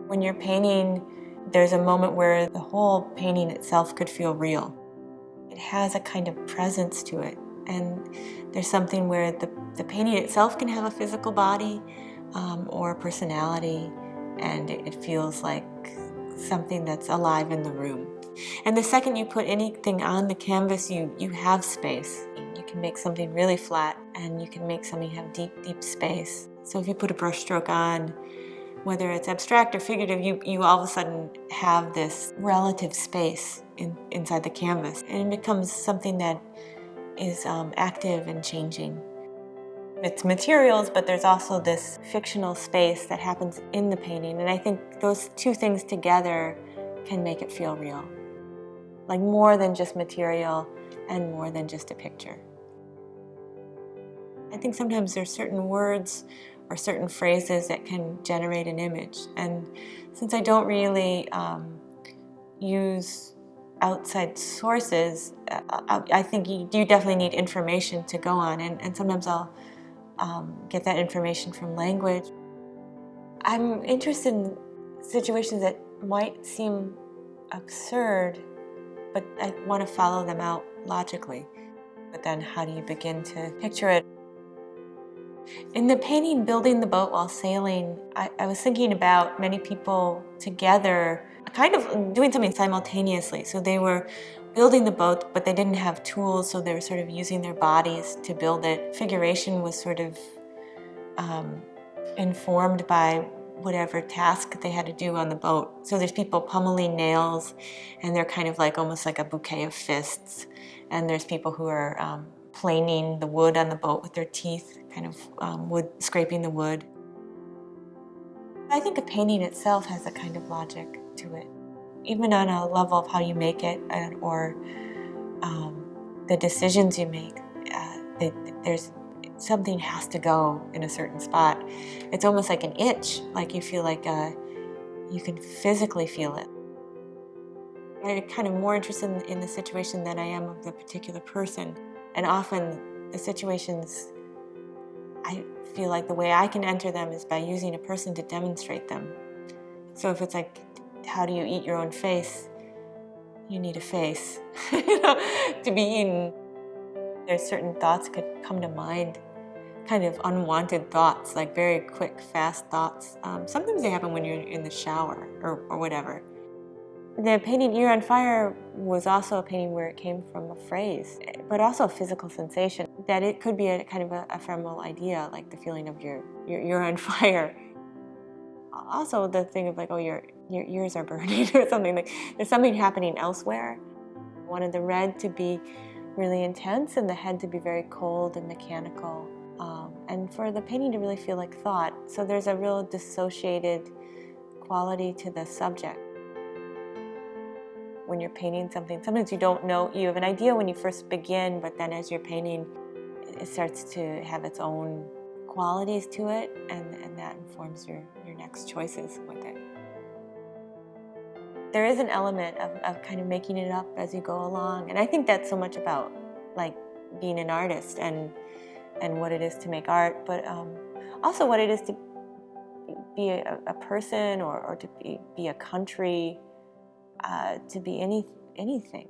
When you're painting, there's a moment where the whole painting itself could feel real. It has a kind of presence to it, and there's something where the painting itself can have a physical body or a personality, and it feels like something that's alive in the room. And the second you put anything on the canvas, you have space. You can make something really flat, and you can make something have deep, deep space. So if you put a brushstroke on, whether it's abstract or figurative, you all of a sudden have this relative space inside the canvas, and it becomes something that is active and changing. It's materials, but there's also this fictional space that happens in the painting, and I think those two things together can make it feel real. Like more than just material and more than just a picture. I think sometimes there's certain words or certain phrases that can generate an image, and since I don't really use outside sources, I think you definitely need information to go on, and sometimes I'll get that information from language. I'm interested in situations that might seem absurd, but I want to follow them out logically. But then how do you begin to picture it? In the painting, Building the Boat While Sailing, I was thinking about many people together, kind of doing something simultaneously. So they were building the boat, but they didn't have tools, so they were sort of using their bodies to build it. Figuration was sort of informed by whatever task they had to do on the boat. So there's people pummeling nails, and they're kind of like almost like a bouquet of fists. And there's people who are planing the wood on the boat with their teeth, kind of wood, scraping the wood. I think a painting itself has a kind of logic to it, even on a level of how you make it or the decisions you make. There's something has to go in a certain spot. It's almost like an itch, like you feel like you can physically feel it. I'm kind of more interested in the situation than I am of the particular person. And often the situations, I feel like the way I can enter them is by using a person to demonstrate them. So if it's like, how do you eat your own face? You need a face to be eaten. There's certain thoughts could come to mind, kind of unwanted thoughts, like very quick, fast thoughts. Sometimes they happen when you're in the shower or whatever. The painting You're on Fire was also a painting where it came from a phrase, but also a physical sensation, that it could be a kind of a ephemeral idea, like the feeling of you're on fire. Also the thing of like, oh, your ears are burning or something. Like there's something happening elsewhere. I wanted the red to be really intense and the head to be very cold and mechanical, and for the painting to really feel like thought. So there's a real dissociated quality to the subject. When you're painting something, sometimes you don't know, you have an idea when you first begin, but then as you're painting, it starts to have its own qualities to it, and that informs your next choices with it. There is an element of kind of making it up as you go along, and I think that's so much about like being an artist and what it is to make art, but also what it is to be a person or to be a country, to be anything.